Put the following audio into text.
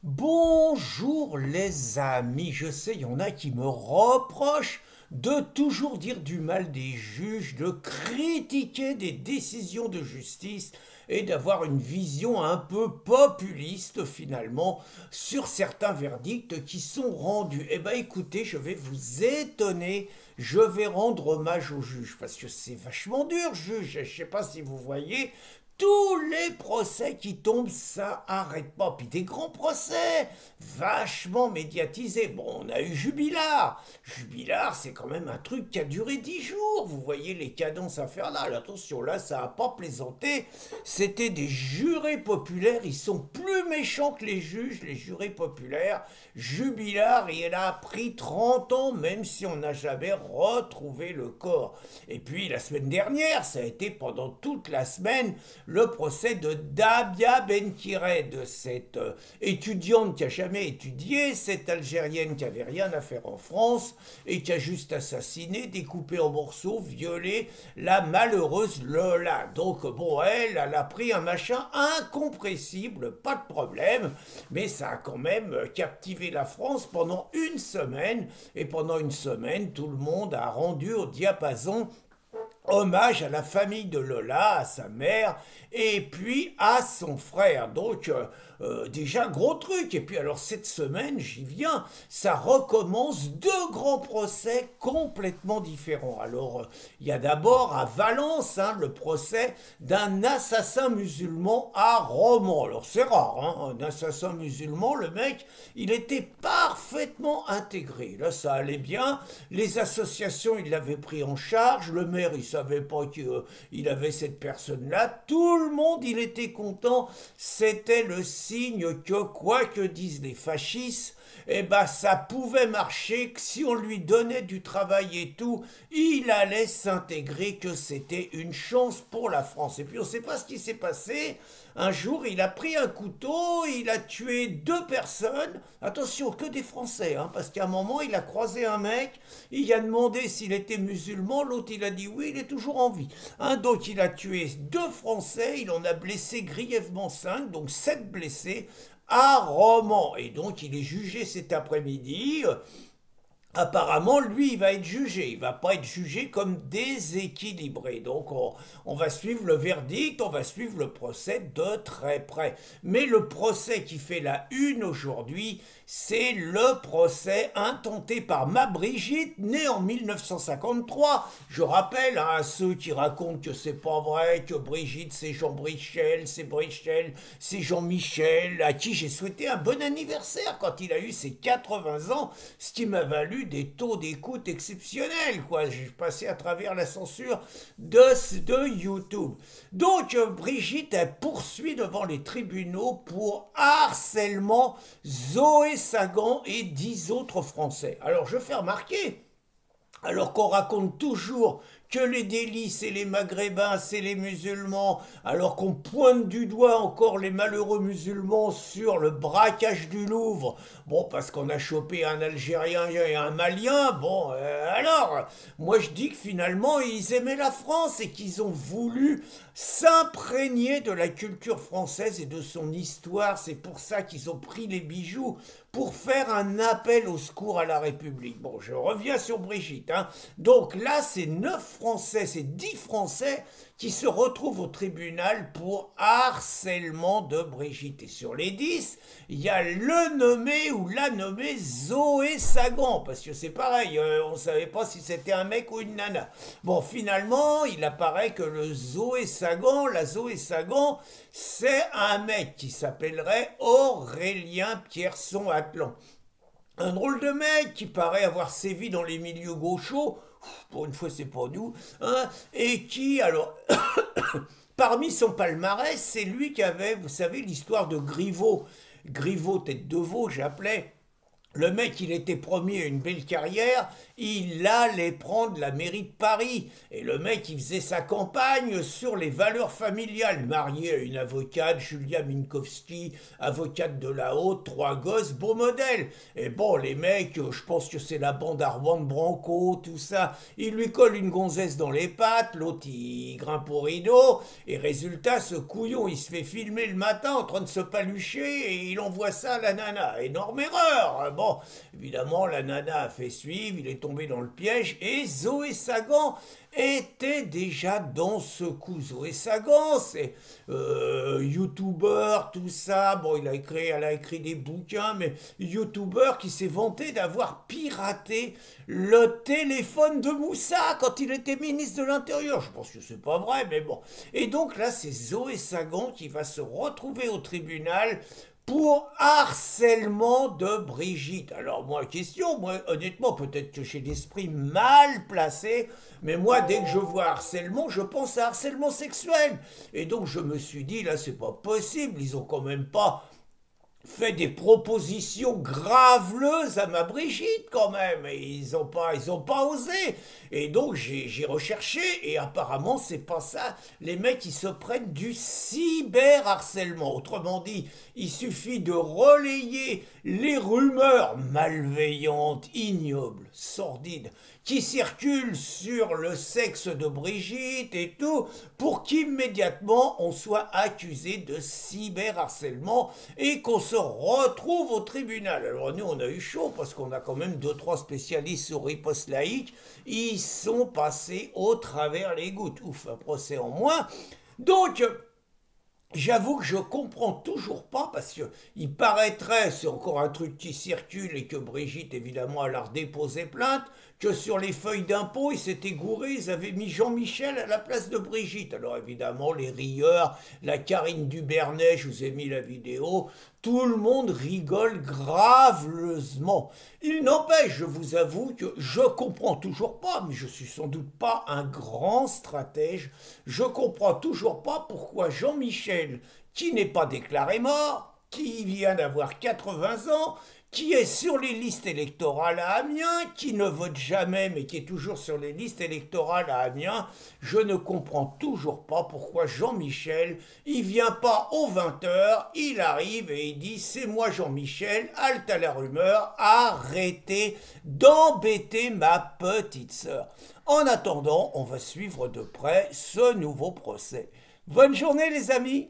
Bonjour les amis, je sais, il y en a qui me reprochent de toujours dire du mal des juges, de critiquer des décisions de justice et d'avoir une vision un peu populiste finalement sur certains verdicts qui sont rendus. Eh bien écoutez, je vais vous étonner, je vais rendre hommage aux juges parce que c'est vachement dur, juge. Je ne sais pas si vous voyez, tous les procès qui tombent, ça arrête pas. Puis des grands procès, vachement médiatisés. Bon, on a eu Jubilard. Jubilard, c'est quand même un truc qui a duré 10 jours. Vous voyez les cadences infernales. Attention, là, ça a pas plaisanté. C'était des jurés populaires. Ils sont plus méchants que les juges, les jurés populaires. Jubilard, il a pris 30 ans, même si on n'a jamais retrouvé le corps. Et puis, la semaine dernière, ça a été pendant toute la semaine le procès de Dabia Benkireh, de cette étudiante qui a jamais étudié, cette Algérienne qui avait rien à faire en France et qui a juste assassiné, découpé en morceaux, violé la malheureuse Lola. Donc bon, elle a pris un machin incompressible, pas de problème, mais ça a quand même captivé la France pendant une semaine, et pendant une semaine, tout le monde a rendu au diapason hommage à la famille de Lola, à sa mère, et puis à son frère. Donc, déjà, gros truc. Et puis, alors, cette semaine, j'y viens, ça recommence deux grands procès complètement différents. Alors, il y a d'abord à Valence, hein, le procès d'un assassin musulman à Romans. Alors, c'est rare, hein, un assassin musulman, le mec, il était parfaitement intégré. Là, ça allait bien. Les associations, il l'avait pris en charge. Le maire, il savait pas qu'il avait cette personne-là. Tout le monde, il était content. C'était le signe que, quoi que disent les fascistes, eh ben, ça pouvait marcher, que si on lui donnait du travail et tout, il allait s'intégrer, que c'était une chance pour la France. Et puis on ne sait pas ce qui s'est passé. Un jour, il a pris un couteau, il a tué deux personnes. Attention, que des Français, hein, parce qu'à un moment, il a croisé un mec, il a demandé s'il était musulman, l'autre, il a dit oui, il est toujours en vie. Hein, donc, il a tué deux Français, il en a blessé grièvement cinq, donc sept blessés à Romans. Et donc, il est jugé cet après-midi. Apparemment, lui, il va être jugé. Il va pas être jugé comme déséquilibré. Donc, on va suivre le verdict, on va suivre le procès de très près. Mais le procès qui fait la une aujourd'hui, c'est le procès intenté par ma Brigitte, née en 1953. Je rappelle, hein, à ceux qui racontent que c'est pas vrai, que Brigitte c'est Jean Brichel, c'est Jean-Michel, à qui j'ai souhaité un bon anniversaire quand il a eu ses 80 ans, ce qui m'a valu des taux d'écoute exceptionnels, quoi. J'ai passé à travers la censure de YouTube. Donc, Brigitte, elle poursuit devant les tribunaux pour harcèlement Zoé Sagan et 10 autres Français. Alors, je fais remarquer, alors qu'on raconte toujours que les délits, c'est les maghrébins, c'est les musulmans, alors qu'on pointe du doigt encore les malheureux musulmans sur le braquage du Louvre, bon, parce qu'on a chopé un Algérien et un Malien, bon, alors, moi je dis que finalement, ils aimaient la France et qu'ils ont voulu s'imprégner de la culture française et de son histoire, c'est pour ça qu'ils ont pris les bijoux, pour faire un appel au secours à la République. Bon, je reviens sur Brigitte, hein. Donc là, c'est 9 Français, c'est 10 Français qui se retrouvent au tribunal pour harcèlement de Brigitte. Et sur les 10, il y a le nommé ou la nommée Zoé Sagan, parce que c'est pareil, on ne savait pas si c'était un mec ou une nana. Bon, finalement, il apparaît que le Zoé Sagan, la Zoé Sagan, c'est un mec qui s'appellerait Aurélien Pierson-Atlan. Un drôle de mec qui paraît avoir sévi dans les milieux gauchos, pour une fois c'est pas nous, hein, et qui, alors, parmi son palmarès, c'est lui qui avait, vous savez, l'histoire de Griveaux. Griveaux, tête de veau, j'appelais, Le mec, il était promis à une belle carrière, il allait prendre la mairie de Paris. Et le mec, il faisait sa campagne sur les valeurs familiales. Marié à une avocate, Julia Minkowski, avocate de la haute, 3 gosses, beau modèle. Et bon, les mecs, je pense que c'est la bande Armand Branco, tout ça. Il lui colle une gonzesse dans les pattes, l'autre, il grimpe au rideau. Et résultat, ce couillon, il se fait filmer le matin en train de se palucher et il envoie ça à la nana. Énorme erreur. Bon, évidemment, la nana a fait suivre, il est tombé dans le piège et Zoé Sagan était déjà dans ce coup. Zoé Sagan, c'est youtubeur, tout ça. Bon, elle a écrit des bouquins, mais youtubeur qui s'est vanté d'avoir piraté le téléphone de Moussa quand il était ministre de l'Intérieur. Je pense que c'est pas vrai, mais bon. Et donc là, c'est Zoé Sagan qui va se retrouver au tribunal pour harcèlement de Brigitte. Alors moi, question, moi honnêtement, peut-être que j'ai l'esprit mal placé, mais moi, dès que je vois harcèlement, je pense à harcèlement sexuel. Et donc je me suis dit, là, c'est pas possible, ils ont quand même pas fait des propositions graveleuses à ma Brigitte quand même. Et ils ont pas osé. Et donc j'ai recherché et apparemment c'est pas ça. Les mecs ils se prennent du cyberharcèlement. Autrement dit, il suffit de relayer les rumeurs malveillantes, ignobles, sordides qui circulent sur le sexe de Brigitte et tout, pour qu'immédiatement on soit accusé de cyberharcèlement et qu'on se retrouve au tribunal. Alors nous on a eu chaud parce qu'on a quand même 2-3 spécialistes sur riposte laïque, ils sont passés au travers les gouttes. Ouf, un procès en moins. Donc j'avoue que je comprends toujours pas parce que il paraîtrait, c'est encore un truc qui circule et que Brigitte évidemment elle a redéposé plainte, que sur les feuilles d'impôt ils s'étaient gourés, ils avaient mis Jean-Michel à la place de Brigitte. Alors évidemment les rieurs, la Karine Dubernet, je vous ai mis la vidéo, tout le monde rigole graveleusement. Il n'empêche, je vous avoue que je comprends toujours pas, mais je suis sans doute pas un grand stratège, je comprends toujours pas pourquoi Jean-Michel, qui n'est pas déclaré mort, qui vient d'avoir 80 ans, qui est sur les listes électorales à Amiens, qui ne vote jamais mais qui est toujours sur les listes électorales à Amiens, je ne comprends toujours pas pourquoi Jean-Michel, il vient pas aux 20 h, il arrive et il dit c'est moi Jean-Michel, halte à la rumeur, arrêtez d'embêter ma petite sœur. En attendant, on va suivre de près ce nouveau procès. Bonne journée les amis!